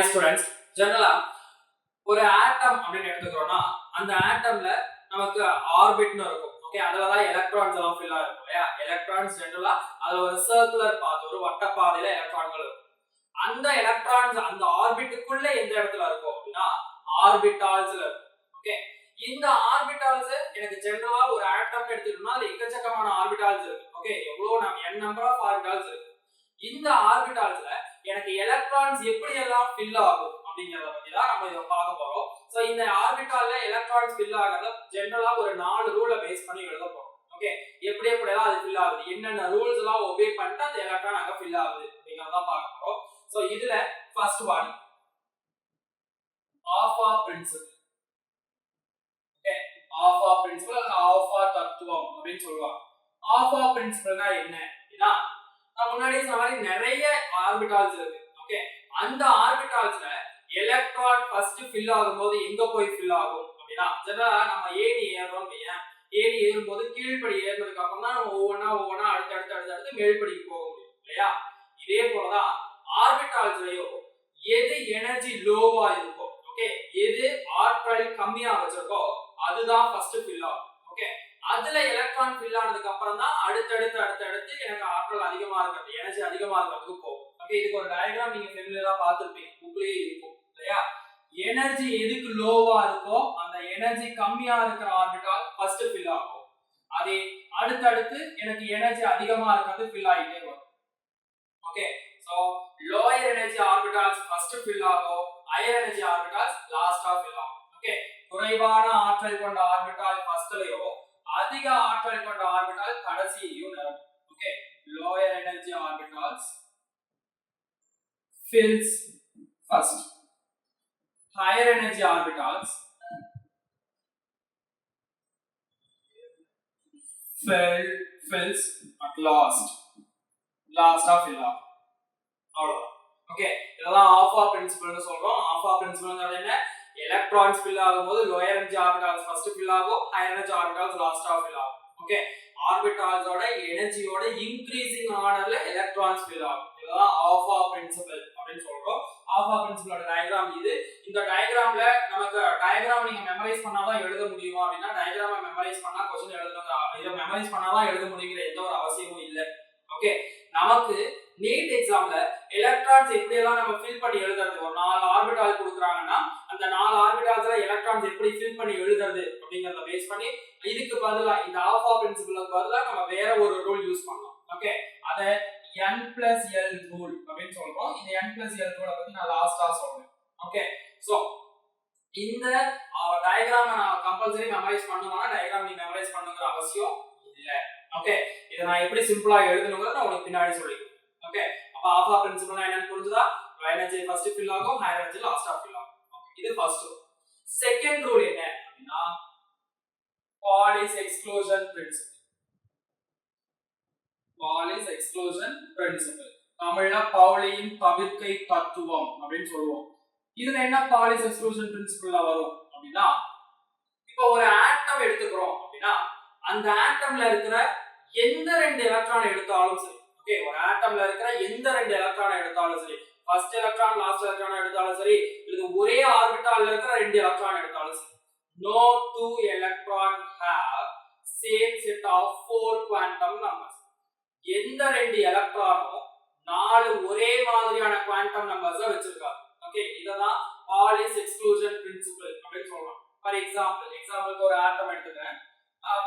Hi students, generally ஒரு ஆட்டம் அப்படினு எடுத்துக்கிறோம்னா அந்த ஆட்டம்ல நமக்கு ஆர்பிட்னு இருக்கும். ஓகே, அதுல தான் எலக்ட்ரான்ஸ் எல்லாம் ஃபில் ஆகும் இல்லையா? எலக்ட்ரான்ஸ் ஜெனரலா அதுல ஒரு சர்க்குலர் பாத், ஒரு வட்ட பாதையில எலக்ட்ரான்கள் இருக்கும். அந்த எலக்ட்ரான்ஸ் அந்த ஆர்பிட்டுக்குள்ள எந்த இடத்துல இருக்கும் அப்படினா ஆர்பிட்டால்ஸ்ல இருக்கும். ஓகே, இந்த ஆர்பிட்டால்ஸ் எனக்கு ஜெனரலா ஒரு ஆட்டம் எடுத்துக்கிட்டோம்னா அது எக்கச்சக்கமான ஆர்பிட்டால்ஸ் இருக்கு. ஓகே, எவ்வளவு n நம்பர் ஆஃப் ஆர்பிட்டால்ஸ் இருக்கு. இந்த ஆர்பிட்டால்ஸ்ல எனக்கு எலக்ட்ரான்ஸ் எப்படி எல்லாம் ஃபில் ஆகும் அப்படிங்கறத பத்தி தான் நம்ம இத பார்க்க போறோம். சோ இந்த ஆர்பிட்டால்ல எலக்ட்ரான்ஸ் ஃபில் ஆகறத ஜெனரலா ஒரு 4 ரூலை பேஸ் பண்ணி எழுத போறோம். ஓகே, எப்படி எல்லாம் அது ஃபில் ஆகுது, என்னென்ன ரூல்ஸ் எல்லாம் ஒபே பண்ணிட்டு அந்த எலக்ட்ரான் அங்க ஃபில் ஆகுது அப்படிங்கறத தான் பார்க்க போறோம். சோ இதுல first one alpha principle. Okay, alpha principle alpha தத்துவம் அப்படினு சொல்லுவாங்க. ஆல்பா பிரின்சிபல்னா என்ன அப்படினா முன்னாடியே சொன்ன மாதிரி நிறைய ஆர்பிட்டால்ஸ் இருக்கு. ஓகே, அந்த ஆர்பிட்டால்ஸ்ல எலக்ட்ரான் ஃபர்ஸ்ட் ஃபில் ஆகும்போது எங்க போய் ஃபில் ஆகும் அப்படினா ஜெனரலா நம்ம ஏணி ஏறுறோம் இல்லையா? ஏணி ஏறும்போது கீழ்ப்படி ஏறினதுக்கு அப்புறம் தான் நம்ம ஒவ்வொண்ணா அடுத்து மேல்படிக்கு போக முடியும் இல்லையா? இதே போலதான் ஆர்பிட்டால்ஸ்லயும் எது எனர்ஜி லோவா இருக்கோ, ஓகே, எது ஆற்றல் கம்மியா வச்சிருக்கோ அதுதான் ஃபர்ஸ்ட் ஃபில் ஆகும். ஓகே, அதுல எலக்ட்ரான் ஃபில் ஆனதுக்கு அப்புறம் தான் அடுத்து எனக்கு ஆற்றல் அதிகமா இருக்கிறது, எனர்ஜி அதிகமா இருக்கிறதுக்கு போகும். ஓகே, இதுக்கு ஒரு டயகிராம் நீங்க ஃபெமிலியரா பார்த்திருப்பீங்க, புக்லயே இருக்கும் இல்லையா? எனர்ஜி எதுக்கு லோவா இருக்கோ அந்த எனர்ஜி கம்மியா இருக்கிற ஆர்பிட்டால் ஃபர்ஸ்ட் ஃபில் ஆகும். அதே அடுத்து எனக்கு எனர்ஜி அதிகமா இருக்கிறது ஃபில் ஆயிட்டே வரும். Okay, so lower energy orbitals first fill ஆகும், ஹையர் எனர்ஜி ஆர்பிட்டால்ஸ் லாஸ்டா ஃபில் ஆகும். ஓகே, குறைவான ஆற்றல் கொண்ட ஆர்பிட்டால் ஃபர்ஸ்ட்லயோ அதிக ஆற்றல் கொண்ட ஆர்பிட்டால் கடைசியிலயும் நிரம்பும். Okay, lower energy orbitals fills first, higher energy orbitals fills at last of fill up. அவ்வளவுதான். ஓகே, இதெல்லாம் ஆல்பா பிரின்சிபல்னு சொல்றோம். ஆல்பா பிரின்சிபல்ங்கிறது என்ன? எலக்ட்ரான்ஸ் ஃபில் ஆகும்போது lower energy orbitals first fill ஆகும், ஹையர் எனர்ஜி ஆர்பிட்டால்ஸ் லாஸ்டா ஃபில் ஆகும். ஓகே, ஆர்பிட்டால்ஸோட எனர்ஜியோட இன்கிரீசிங் ஆர்டர்ல electrons fill ஆகும். இதெல்லாம் ஆல்பா பிரின்சிபல் அப்படினு சொல்றோம். ஆல்பா பிரின்சிபலோட டயகிராம் இது. இந்த டயகிராம்ல நமக்கு டயகிராம் நீங்க மெமரைஸ் பண்ணாதான் எழுத முடியுமா அப்படினா டயகிராமை மெமரைஸ் பண்ணா क्वेश्चन எழுதணும், இத மெமரைஸ் பண்ணாதான் எழுத முடியுங்கிற எந்த ஒரு அவசியமும் இல்ல. ஓகே, நமக்கு நீட் எக்ஸாம்ல எலக்ட்ரான்ஸ் எப்படி எல்லாம் நம்ம ஃபில் பண்ணி எழுதுறது, ஒரு 4 ஆர்பிட்டால் கொடுக்கறாங்கன்னா அந்த 4 ஆர்பிட்டால்ஸ்ல எலக்ட்ரான்ஸ் எப்படி ஃபில் பண்ணி எழுதுறது அப்படிங்கறத பேஸ் பண்ணி இதுக்கு பதிலா இந்த ஆல்பா பிரின்சிபலுக்கு பதிலா நம்ம வேற ஒரு ரூல் யூஸ் பண்ணலாம். ஓகே, அத n+l ரூல் அப்படினு சொல்றோம். இந்த n+l ரூலை பத்தி நான் லாஸ்டா சொல்றேன். ஓகே, சோ இந்த டயகிராமை நான் கம்பல்சரி மெமரைஸ் பண்ணனும்னா டயகிராம் நீ மெமரைஸ் பண்ணனும்ங்கற அவசியம் இல்ல. ஓகே, இத நான் எப்படி சிம்பிளா எழுதணும்ங்கறத நான் உங்களுக்கு பின்னாடி சொல்லிடுறேன். ஓகே, அப்ப ஆல்பா பிரின்சிபல்னா என்னன்னு புரிஞ்சுதா? எனர்ஜி ஃபர்ஸ்ட் ஃபில் ஆகும், ஹையர் எனர்ஜி லாஸ்டா ஃபில் ஆகும். ஓகே, இது ஃபர்ஸ்ட் ரூல். செகண்ட் ரூல் என்ன அப்படினா Pauli's exclusion principle. Pauli's exclusion principle, தமிழ்ல பவுலியின் தவிர்க்கை தத்துவம் அப்படினு சொல்லுவோம். இதுல என்ன Pauli's exclusion principleல வரும் அப்படினா, இப்போ ஒரு ஆட்டம் எடுத்துக்கிறோம் அப்படினா அந்த ஆட்டம்ல இருக்கிற எந்த ரெண்டு எலக்ட்ரான் எடுத்தாலும் சரி, ஓகே, ஒரு ஆட்டம்ல இருக்கிற எந்த ரெண்டு எலக்ட்ரான் எடுத்தாலும் சரி, ஃபர்ஸ்ட் எலக்ட்ரான் லாஸ்ட் எலக்ட்ரான் எடுத்தாலும் சரி, இது ஒரே ஆர்பிட்டால்ல இருக்கிற ரெண்டு எலக்ட்ரான் எடுத்தாலும் சரி, no two electron have same set of 4 quantum numbers. எந்த ரெண்டு எலக்ட்ரானும் 4 ஒரே மாதிரியான குவாண்டம் நம்பர்ஸ் வச்சிருக்காங்க. ஓகே, இததான் Pauli's exclusion principle அப்படினு சொல்றோம். ஃபார் எக்ஸாம்பிளுக்கு ஒரு ஆட்டம் எடுத்துக்கிறேன்,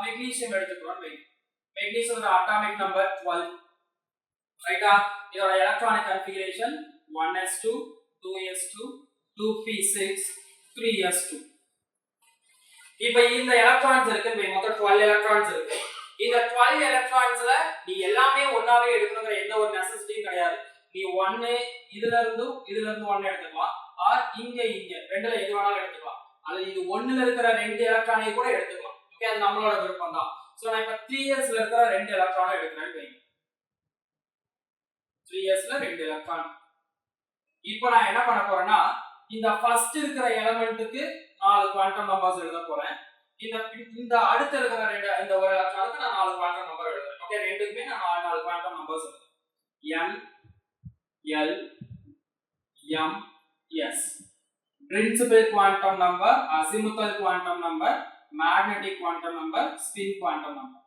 மெக்னீசியம் எடுத்துக்கிறோம். மெக்னீசியம் அட்டாமிக் நம்பர் 12, ரைட்டா? இதோட electronic configuration 1s2 2s2 2p6 3s2. இப்போ இந்த எலக்ட்ரான்ஸ் இருக்கு, மொத்தம் 12 எலக்ட்ரான்ஸ் இருக்கு. இந்த 12 எலக்ட்ரான்ஸ்ல நீ எல்லாமே ஒண்ணாவே எடுக்கணும்ங்கற எந்த ஒரு நெசசிட்டியும் கிடையாது. நீ 1 இதுல இருந்து 1 எடுத்துக்கலாம், ஆர் இங்க ரெண்டுல எது வேணாலும் எடுத்துக்கலாம். அல்லது இது 1ல இருக்கிற ரெண்டு எலக்ட்ரானை கூட எடுத்துக்கலாம். ஓகே, அது நம்மளோட விருப்பம் தான். சோ நான் இப்ப 3sல இருக்கிற ரெண்டு எலக்ட்ரானை எடுக்கிறேன்னு வைங்க. 3sல ரெண்டு எலக்ட்ரான். இப்போ நான் என்ன பண்ண போறேன்னா இந்த ஃபர்ஸ்ட் இருக்கிற எலிமெண்ட்க்கு 4 குவாண்டம் நம்பர்ஸ் எழுத போறேன். இந்த அடுத்து இருக்கிற இந்த ஒரு எலக்ட்ரானுக்கு நான் 4 குவாண்டம் நம்பர் எழுதுறேன். ஓகே, ரெண்டுக்குமே நான் 4 குவாண்டம் நம்பர்ஸ் எழுதுறேன். n l m yes. Principal quantum number, azimuthal quantum number, magnetic quantum number, spin quantum number.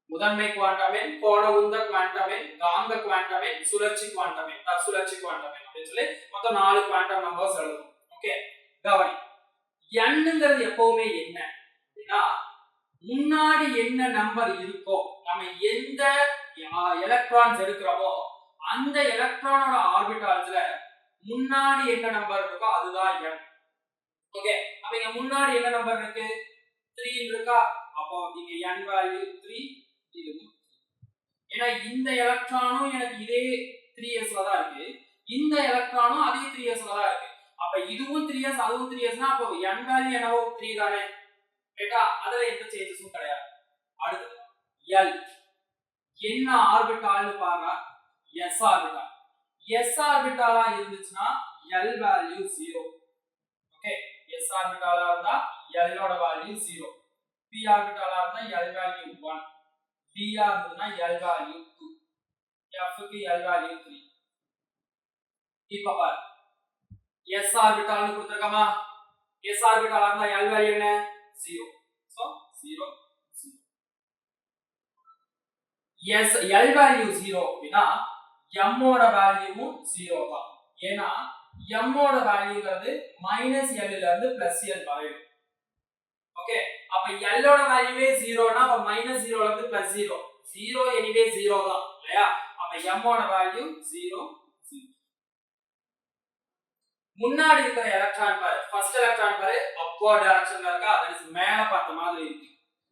முதன்மை குவாண்டம் எண், கோண உந்த குவாண்டம் எண், காந்த குவாண்டம் எண், சுழற்சி குவாண்டம் எண், சுழற்சி குவாண்டம் எண் அப்படி சொல்லி மொத்தம் 4 குவாண்டம் நம்பர்ஸ் எழுதுவோம். ஓகே, கவனி. n-ங்கிறது எப்பவுமே என்ன அப்படினா முன்னாடி என்ன நம்பர் இருக்கோ, நம்ம எந்த எலக்ட்ரான்ஸ் எடுக்கிறோமோ அந்த எலக்ட்ரானோட ஆர்பிட்டால்ஸ்ல முன்னாடி என்ன நம்பர் இருக்கோ அதுதான் n. ஓகே, அப்ப இங்க முன்னாடி என்ன நம்பர் இருக்கு? 3 இருக்கா? அப்போ இங்க n வேல்யூ 3 இதுவும். ஏன்னா இந்த எலக்ட்ரானும் எனக்கு இதே 3s ல தான் இருக்கு, இந்த எலக்ட்ரானும் அதே 3s ல தான் இருக்கு. அப்ப இதுவும் 3s அதுவும் 3s னா அப்போ n வேல்யூ என்னவோ 3 தானே. ரைட்டா? அதுல எந்த சேஞ்சஸும் கிடையாது. அடுத்து l என்ன ஆர்பிட்டால்னு பாருங்க. s orbital. s ஆர்பிட்டாலா இருந்துச்சுனா l வேல்யூ 0. ஓகே, s ஆர்பிட்டாலா இருந்தா l ஓட வேல்யூ 0. p ஆர்பிட்டாலா இருந்தா l value 1. d ஆர்பிட்டால்னா l value 2. f க்கு l வேல்யூ 3. இப்ப பாரு, s ஆர்பிட்டால்னு கொடுத்திருக்கமா. s ஆர்பிட்டாலா இருந்தா l வேல்யூ என்ன? 0. சோ 0 0. s l வேல்யூ 0 அப்படினா m ஓட வேல்யூவும் 0 தான். ஏனா m ஓட வேல்யூங்கிறது -l ல இருந்து +l வரை. ஓகே, அப்ப l ஓட வேல்யூவே 0 னா அப்ப -0 ல இருந்து +0. 0 எனிவே 0 தான் இல்லையா? அப்ப m ஓட வேல்யூ 0 0. முன்னாடி இருக்கிற எலக்ட்ரான் பாரு, ஃபர்ஸ்ட் எலக்ட்ரான் பாரு அப்வர்ட் டைரக்ஷன்ல இருக்கா, தட் இஸ் மேல பார்த்த மாதிரி இருக்கு.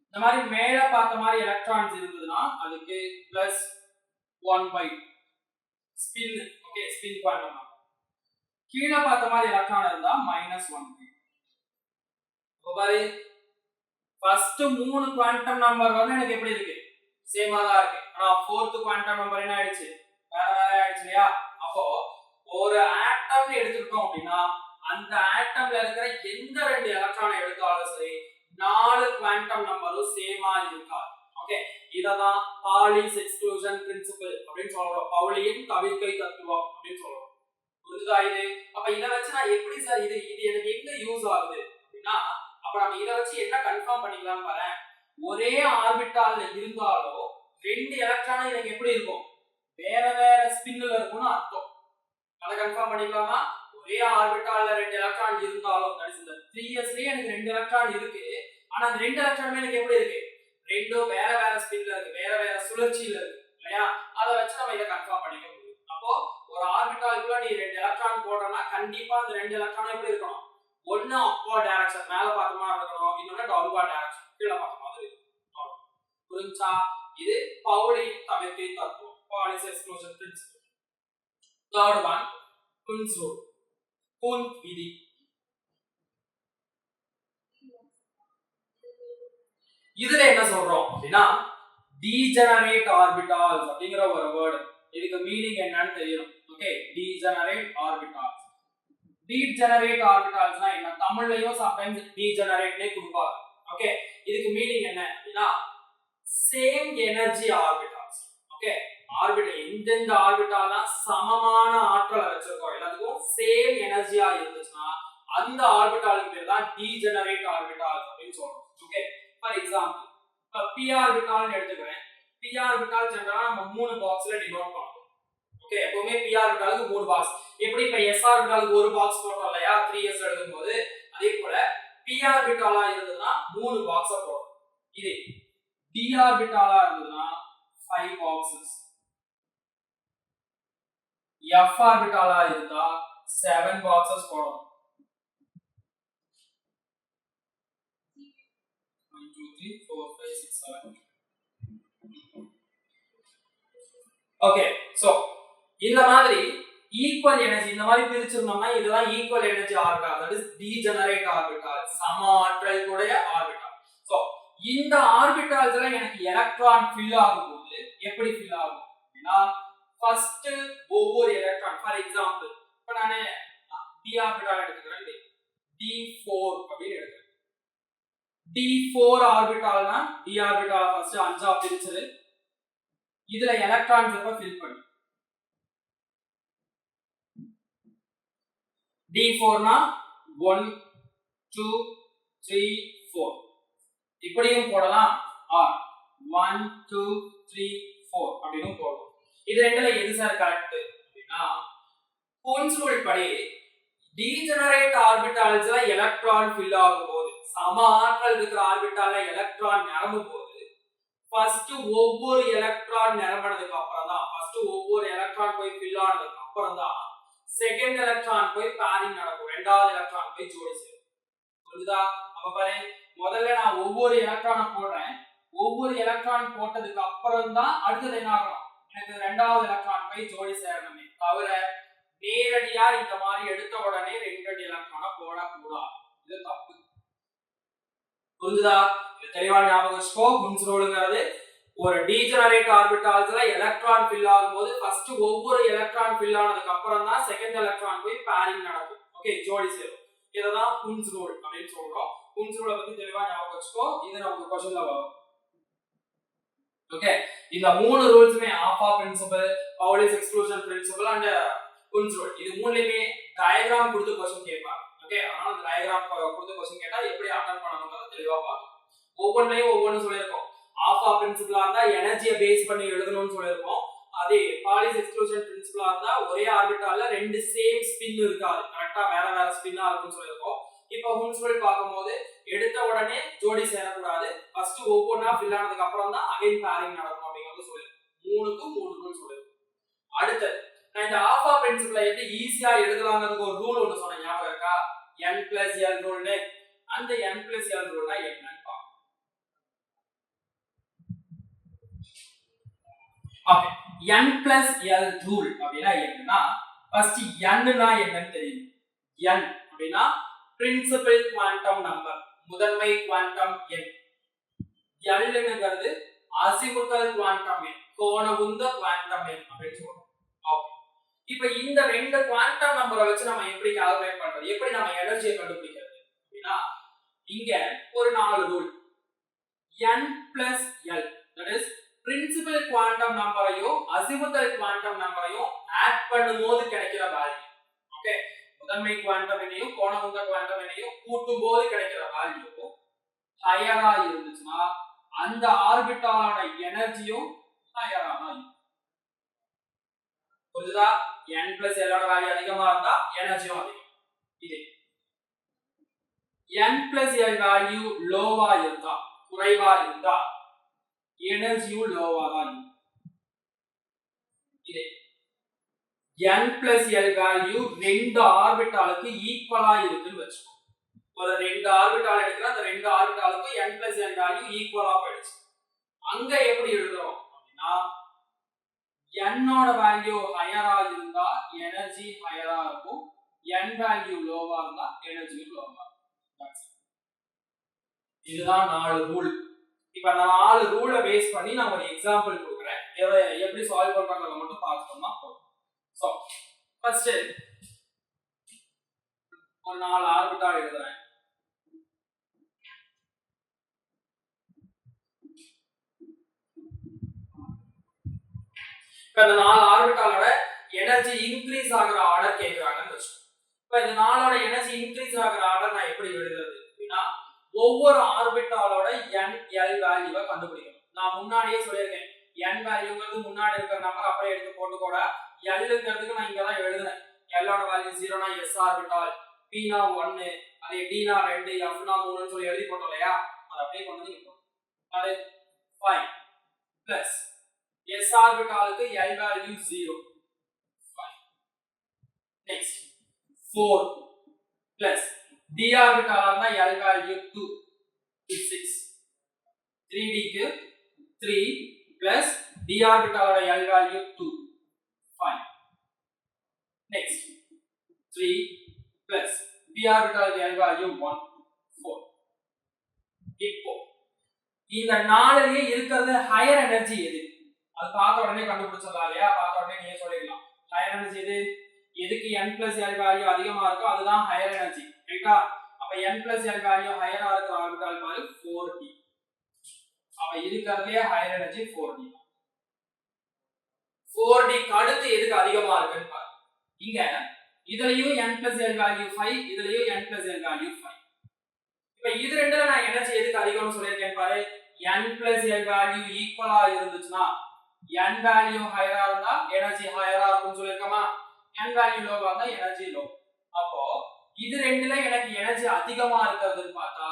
இந்த மாதிரி மேல பார்த்த மாதிரி எலக்ட்ரான்ஸ் இருந்ததுனா அதுக்கு +1/2 spin. Okay, spin quantum number. கீழ பார்த்த மாதிரி எலக்ட்ரான் இருந்தா -1/2. இப்போ பாரு, ஃபர்ஸ்ட் 3 குவாண்டம் நம்பர் வந்து எனக்கு எப்படி இருக்கு? சேமா தான் இருக்கு. ஆனா ஃபோர்த் குவாண்டம் நம்பர் என்ன ஆயிடுச்சு? வேற வேற ஆயிடுச்சு இல்லையா? அப்போ ஒரு ஆட்டம் எடுத்துட்டோம் அப்படினா அந்த ஆட்டம்ல இருக்கிற எந்த 2 எலக்ட்ரானை எடுத்தாலும் சரி 4 குவாண்டம் நம்பரும் சேமா இருக்காது. ஓகே, இததான் பாலிஸ் எக்ஸ்க்ளூஷன் பிரின்சிபல் அப்படினு சொல்றோம். பவுலியின் தவிர்க்கை தத்துவம் அப்படினு சொல்றோம். புரியுதா இது? அப்ப இத வச்சு நான் எப்படி சார் இது எனக்கு எங்க யூஸ் ஆகுது அப்படினா, அப்ப நம்ம இத வச்சு என்ன கன்ஃபார்ம் பண்ணிக்கலாம் பாரு. ஒரே ஆர்பிட்டால்ல இருந்தாலும் 2 எலக்ட்ரான் எனக்கு எப்படி இருக்கும்? வேற வேற ஸ்பின்ல இருக்கும்னு அர்த்தம். அத கன்ஃபார்ம் பண்ணிக்கலாமா? ஒரே ஆர்பிட்டால்ல 2 எலக்ட்ரான் இருந்தாலும், தட் இஸ் இந்த 3s லயே எனக்கு 2 எலக்ட்ரான் இருக்கு. ஆனா அந்த 2 எலக்ட்ரானுமே எனக்கு எப்படி இருக்கு? ரெண்டும் வேற வேற ஸ்பின்ல இருக்கு, வேற வேற சுழற்சியில இருக்கு இல்லையா? அத வச்சு நம்ம இத கன்ஃபார்ம் பண்ணிக்க முடியும். அப்போ ஒரு ஆர்பிட்டாலுக்குள்ள நீ 2 எலக்ட்ரான் போடுறனா கண்டிப்பா அந்த 2 எலக்ட்ரானும் எப்படி இருக்கணும்? ஒன்னு அப்வர்ட் டைரக்ஷன் மேல பார்த்த மாதிரி இருக்கணும், இன்னொன்னு டவுன்வர்ட் டைரக்ஷன் கீழ பார்த்த மாதிரி இருக்கணும். புரிஞ்சா? இது பவுலியின் தவிர்க்கை தத்துவம், Pauli's exclusion principle. Third one, Kunz rule, Kunz விதி. இதுல என்ன சொல்றோம் அப்படினா degenerate orbitals அப்படிங்கற ஒரு வேர்ட். இதுக்கு மீனிங் என்னன்னு தெரியணும். Okay, degenerate orbitals. degenerate orbitals என்ன? தமிழ்லயும் sometimes degenerate னே கொடுப்பாங்க. ஓகே, இதுக்கு மீனிங் என்ன அப்படினா same energy orbitals. Okay, orbital எந்தெந்த ஆர்பிட்டால்னா சமமான ஆற்றலை வச்சிருக்கோம், எல்லாத்துக்கும் சேம் எனர்ஜியா இருந்துச்சுன்னா அந்த ஆர்பிட்டாலுக்கு பேர் தான் டீஜெனரேட் ஆர்பிட்டால் அப்படின்னு சொல்றோம். ஓகே, ஃபார் எக்ஸாம்பிள் இப்ப p ஆர்பிட்டால்னு எடுத்துக்கிறேன். p ஆர்பிட்டால் ஜெனரலா நம்ம 3 பாக்ஸ்ல டினோட் பண்ணுவோம். ஓகே, எப்பவுமே p ஆர்பிட்டாலுக்கு 3 பாக்ஸ். எப்படி இப்ப s ஆர்பிட்டாலுக்கு ஒரு பாக்ஸ் போட்டோம் இல்லையா 3s எழுதும்போது, அதே போல p ஆர்பிட்டாலா இருந்ததுன்னா 3 பாக்ஸ போடுறோம். இது d ஆர்பிட்டாலா இருந்ததுன்னா 5 பாக்ஸஸ். f ஆர்பிட்டாலா இருந்தா 7 boxes போடணும். 1 2 3 4 5 6 7. ஓகே, சோ இந்த மாதிரி ஈக்குவல் எனர்ஜி இந்த மாதிரி பிரிச்சிருந்தோம்னா இதெல்லாம் equal energy orbital, that is degenerate orbital, சம ஆற்றல் உடைய ஆர்பிட்டால். சோ இந்த ஆர்பிட்டால்ஸ்ல எனக்கு எலக்ட்ரான் ஃபில் ஆகும்போது எப்படி ஃபில் ஆகும் அப்படினா ஃபர்ஸ்ட் ஒவ்வொரு எலக்ட்ரான், ஃபார் எக்ஸாம்பிள் இப்ப நானே d ஆர்பிட்டால் எடுத்துக்கிறேன், d4 அப்படி எடுக்கிறேன். d4 ஆர்பிட்டால்னா d ஆர்பிட்டால் ஃபர்ஸ்ட் 5 ஆ பிரிச்சிரு, இதுல எலக்ட்ரான்ஸ் எப்ப ஃபில் பண்ணு. D4 னா 1 2 3 4 இப்படியும் போடலாம் ஆர் 1 2 3 4 அப்படினு போடலாம். இது ரெண்டுல எது சார் கரெக்ட் அப்படினா கூன்ஸ் ரூல் படி டீஜெனரேட் ஆர்பிட்டால்ஸ்ல எலக்ட்ரான் ஃபில் ஆகும்போது சம ஆற்றல் இருக்கிற ஆர்பிட்டால்ல எலக்ட்ரான் நிரம்பும் போது ஃபர்ஸ்ட் ஒவ்வொரு எலக்ட்ரான் நிரம்பினதுக்கு அப்புறம் தான் ஒவ்வொரு எலக்ட்ரான் போய் ஃபில் ஆனதுக்கு அப்புறம் தான் செகண்ட் எலக்ட்ரான் போய் பேரிங் நடக்கும். இரண்டாவது எலக்ட்ரான் போய் ஜோடி சேரும். புரியுதா? அப்ப பாரு முதல்ல நான் ஒவ்வொரு எலக்ட்ரானை போடுறேன். ஒவ்வொரு எலக்ட்ரான் போட்டதுக்கு அப்புறம் தான் அடுத்து என்ன ஆகும்? எனக்கு இரண்டாவது எலக்ட்ரான் போய் ஜோடி சேரணுமே தவிர நேரடியா இந்த மாதிரி எடுத்த உடனே ரெண்டு எலக்ட்ரானை போட கூடாது. இது தப்பு. புரியுதா? இது தெளிவா ஞாபகம் வச்சுக்கோ. குன்ஸ் ரூல்ங்கிறது ஒரு டீஜெனரேட் ஆர்பிட்டால்ஸ்ல எலக்ட்ரான் ஃபில் ஆகும்போது ஃபர்ஸ்ட் ஒவ்வொரு எலக்ட்ரான் ஃபில் ஆனதுக்கு அப்புறம் தான் செகண்ட் எலக்ட்ரான் போய் பேரிங் நடக்கும். ஓகே, ஜோடி சேரும். இததான் குன்ஸ் ரூல் அப்படினு சொல்றோம். குன்ஸ் ரூலை பத்தி தெளிவா ஞாபகம் வச்சுக்கோ. இது நமக்கு क्वेश्चनல வரும். ஓகே, இந்த மூணு ரூல்ஸ்மே ஆல்பா principle, Pauli's exclusion principle and குன்ஸ் ரூல் இது மூணுலயுமே டயகிராம் கொடுத்து क्वेश्चन கேட்பாங்க. ஓகே, அதனால அந்த டயகிராம் கொடுத்து क्वेश्चन கேட்டா எப்படி அட்டெண்ட் பண்ணனும்ங்கறத தெளிவா பார்க்கணும். ஒவ்வொன்றையும் ஒவ்வொன்னு சொல்லிருக்கோம். ஆல்பா பிரின்சிபலா இருந்தா எனர்ஜியை பேஸ் பண்ணி எழுதணும்னு சொல்லிருக்கோம். அதே பாலிஸ் எக்ஸ்க்ளூஷன் பிரின்சிபலா இருந்தா ஒரே ஆர்பிட்டால்ல ரெண்டு சேம் ஸ்பின் இருக்காது, கரெக்ட்டா வேற வேற ஸ்பின்னா இருக்கும்னு சொல்லிருக்கோம். இப்போ குன்ஸ் ரூல் பாக்கும்போது எடுத்த உடனே ஜோடி சேரக்கூடாது. ஃபர்ஸ்ட் ஒவ்வொண்ணா ஃபில் ஆனதுக்கு அப்புறம் தான் அகைன் பேரிங் நடக்கும் அப்படிங்கறது சொல்லிருக்கோம். மூணுக்கு மூணு ரூல் சொல்லிருக்கோம். அடுத்து நான் இந்த ஆல்பா பிரின்சிபலை எப்படி ஈஸியா எழுதலாம்ங்கிறதுக்கு ஒரு ரூல் ஒன்னு சொன்னேன், ஞாபகம் இருக்கா? n+l ரூல்னு. அந்த n+l ரூல்னா என்னன்னு பாப்போம். ஓகே, n+l ரூல் அப்படினா என்னன்னா ஃபர்ஸ்ட் n னா என்னன்னு தெரியும். n அப்படினா பிரின்சிபல் குவாண்டம் நம்பர், முதன்மை குவாண்டம் எண். l ங்கிறது அசிமுதல் குவாண்டம் எண், கோண உந்த குவாண்டம் எண் அப்படினு சொல்றோம். ஓகே, இப்போ இந்த ரெண்டு குவாண்டம் நம்பரை வச்சு நம்ம எப்படி கால்குலேட் பண்றது, எப்படி நம்ம எனர்ஜியை கண்டுபிடிக்கிறது அப்படினா இங்க ஒரு நாலு rule. n+l that is principal quantum நம்பரையும் அசிமுதல் குவாண்டம் நம்பரையும் ஆட் பண்ணும்போது கிடைக்கிற வேல்யூ. ஓகே, முதன்மை குவாண்டம் எண்ணையும் கோண உந்த குவாண்டம் எண்ணையும் கூட்டும்போது கிடைக்கிற வேல்யூ ஹையரா இருந்துச்சுன்னா அந்த ஆர்பிட்டாலோட எனர்ஜியும் ஹையரா தான் இருக்கும். புரியுதா? n+l ஓட வேல்யூ அதிகமா இருந்தா எனர்ஜியும் அதிகம். இது n+l வேல்யூ லோவா இருந்தா, குறைவா இருந்தா எனர்ஜியும் லோவா தான் இருக்கும். இது n+l வேல்யூ ரெண்டு ஆர்பிட்டாலுக்கு ஈக்குவலா இருக்குன்னு வெச்சுக்கோ. ஒரு ரெண்டு ஆர்பிட்டால் எடுக்கற அந்த ரெண்டு ஆர்பிட்டாலுக்கு n+l வேல்யூ ஈக்குவலா போயிடுச்சு. அங்க எப்படி எழுதுறோம் அப்படினா n ஓட வேல்யூ ஹையரா இருந்தா எனர்ஜி ஹையரா இருக்கும், n வேல்யூ லோவா இருந்தா எனர்ஜி லோவா இருக்கும். இதுதான் நாலு ரூல். இப்போ நான் நாலு ரூலை பேஸ் பண்ணி நான் ஒரு எக்ஸாம்பிள் கொடுக்குறேன். எப்படி சால்வ் பண்றத மட்டும் பார்த்துட்டோம்னா போதும். சோ ஃபர்ஸ்ட் ஒரு நாலு ஆர்பிட்டால் எழுதுறேன். இப்போ இந்த நாலு ஆர்பிட்டாலோட எனர்ஜி இன்க்ரீஸ் ஆகுற ஆர்டர் கேக்குறாங்கன்னு வெச்சுக்கோ. இப்போ இந்த நாலோட எனர்ஜி இன்க்ரீஸ் ஆகுற ஆர்டர் நான் எப்படி எழுதுறது அப்படினா ஒவ்வொரு ஆர்பிட்டாலோட n l வேல்யூவை கண்டுபிடிக்கணும். நான் முன்னாடியே சொல்லியிருக்கேன், n வேல்யூங்கிறது முன்னாடி இருக்கிற நம்பர் அப்படியே எடுத்து போட்டுக்கோடா. l ங்கிறதுக்கு நான் இங்க தான் எழுதுறேன். l ஓட வேல்யூ 0 னா s ஆர்பிட்டால், p னா 1, அதே d னா 2, f னா 3 ன்னு சொல்லி எழுதி போட்டோம் இல்லையா? அத அப்படியே கொண்டு வந்து இங்க போடுங்க. அது 5 plus s ஆர்பிட்டாலுக்கு l value 0 5. Next 4 plus d ஆர்பிட்டாலா இருந்தா l வேல்யூ 2 6. 3d க்கு 3 plus d ஆர்பிட்டாலோட l value 2 5. Next 3 plus d ஆர்பிட்டாலோட l value 1 4. இப்போ இந்த நாலுலயே இருக்கிறது ஹையர் எனர்ஜி எது? அது பார்த்த உடனே கண்டுபிடிச்சிடலாம் இல்லையா? பார்த்த உடனே நீங்க சொல்லிடலாம் ஹையர் எனர்ஜி எது? எதுக்கு n+l வேல்யூ அதிகமா இருக்கோ அதுதான் ஹையர் எனர்ஜி, ரைட்டா? அப்ப n+l வேல்யூ ஹையரா இருக்கிற ஆர்பிட்டால் பாரு 4d. அப்ப இருக்கிறதுலயே ஹையர் எனர்ஜி 4d. 4d க்கு அடுத்து எதுக்கு அதிகமா இருக்குன்னு பாரு. இங்க இதுலயும் n plus l வேல்யூ 5 இதுலயும் n plus l வேல்யூ 5 இப்போ இது ரெண்டுல நான் எனர்ஜி எதுக்கு அதிகம்னு சொல்லிருக்கேன் பாரு n plus l வேல்யூ ஈக்குவலா இருந்துச்சுனா n வேல்யூ ஹையரா இருந்தா எனர்ஜி ஹையரா இருக்கும்னு சொல்லிருக்கமா n வேல்யூ லோவா இருந்தா எனர்ஜி லோ அப்போ இது ரெண்டுல எனக்கு எனர்ஜி அதிகமா இருக்குதுன்னு பார்த்தா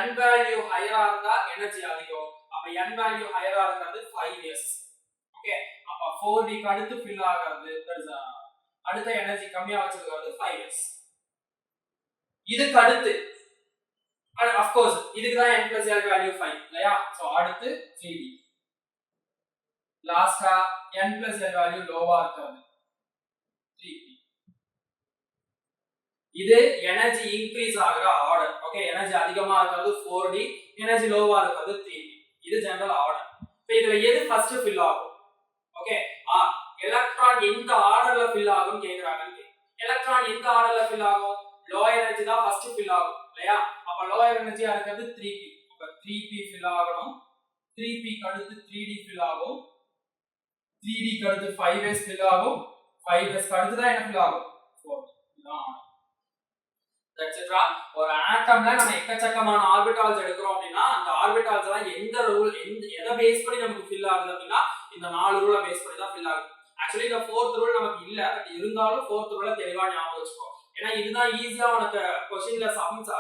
n வேல்யூ ஹையரா இருந்தா எனர்ஜி அதிகம் அப்ப n வேல்யூ ஹையரா இருக்கிறது 5s ஓகே அப்ப 4d க்கு அடுத்து ஃபில் ஆகிறது அடுத்த எனர்ஜி கம்மியா வச்சிருக்கிறது 5s இதுக்கு அடுத்து of course இதுக்கு தான் n plus l வேல்யூ 5 இல்லையா சோ அடுத்து 3d லாஸ்டா n plus l வேல்யூ லோவா இருக்கிறது 3p இது எனர்ஜி இன்கிரீஸ் ஆகுற ஆர்டர் ஓகே எனர்ஜி அதிகமா இருக்கிறது 4d எனர்ஜி லோவா இருக்கிறது 3p இது ஜெனரல் ஆர்டர் இப்போ இதுல எது ஃபர்ஸ்ட் ஃபில் ஆகும் ஓகே எலக்ட்ரான் எந்த ஆர்டர்ல ஃபில் ஆகும் கேக்குறாங்க எலக்ட்ரான் எந்த ஆர்டர்ல ஃபில் ஆகும் லோ எனர்ஜி தான் ஃபர்ஸ்ட் ஃபில் ஆகும் இல்லையா அப்ப லோயர் எனர்ஜியா இருக்கிறது 3p அப்ப 3p ஃபில் ஆகணும் 3p க்கு அடுத்து 3d ஃபில் ஆகும் 3d க்கு அடுத்து 5s ஃபில் ஆகும் 5s க்கு அடுத்து தான் என்ன ஃபில் ஆகும் 4 இதான் எக்ஸெட்ரா ஒரு ஆட்டம்ல நம்ம எக்கச்சக்கமான ஆர்பிட்டால்ஸ் எடுக்கிறோம் அப்படின்னா அந்த ஆர்பிட்டால்ஸ் எல்லாம் எந்த ரூல் எதை பேஸ் பண்ணி நமக்கு ஃபில் ஆகுது அப்படின்னா இந்த 4 ரூலை பேஸ் பண்ணி தான் ஃபில் ஆகுது ஆக்சுவலி இந்த 4th ரூல் நமக்கு இல்ல பட் இருந்தாலும் 4th ரூலை தெளிவா ஞாபகம் வச்சுக்கோ ஏன்னா இதுதான் ஈஸியா உனக்கு क्वेश्चनல சம்ஸ்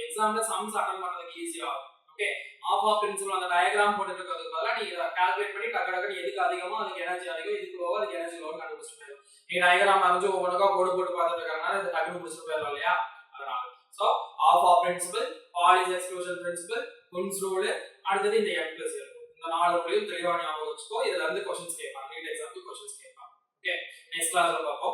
எக்ஸாம்ல சம்ஸ் அட்டெண்ட் பண்றதுக்கு ஈஸியா இருக்கும் ஓகே ஆஃப் பிரின்சிபல் அந்த டயகிராம் போட்டு இருக்கிறதுக்கு பதிலா நீ கால்குலேட் பண்ணி டக்கு டக்குன்னு எதுக்கு அதிகமோ அதுக்கு எனர்ஜி அதிகம் இதுக்கு லோவா அதுக்கு எனர்ஜி லோவா கண்டுபிடிச்சிட்டு போயிடும் நீ டயகிராம் வரைஞ்சு ஒவ்வொன்றுக்கா கோடு போட்டு பார்த்துட்டு இருக்கறனால இந்த டக்குன்னு முடிச்சிட்டு போயிடலாம் இல்லையா அதனால so Aufbau principle Pauli's exclusion principle குன்ஸ் ரூல் அடுத்தது இந்த n plus l இந்த 4 ரூலையும் தெளிவா ஞாபகம் வச்சுக்கோ இதுல இருந்து क्वेश्चंस கேட்பாங்க நீட் எக்ஸாம்க்கு क्वेश्चंस கேட்பாங்க ஓகே நெக்ஸ்ட் கிளாஸ்ல பார்ப்போம்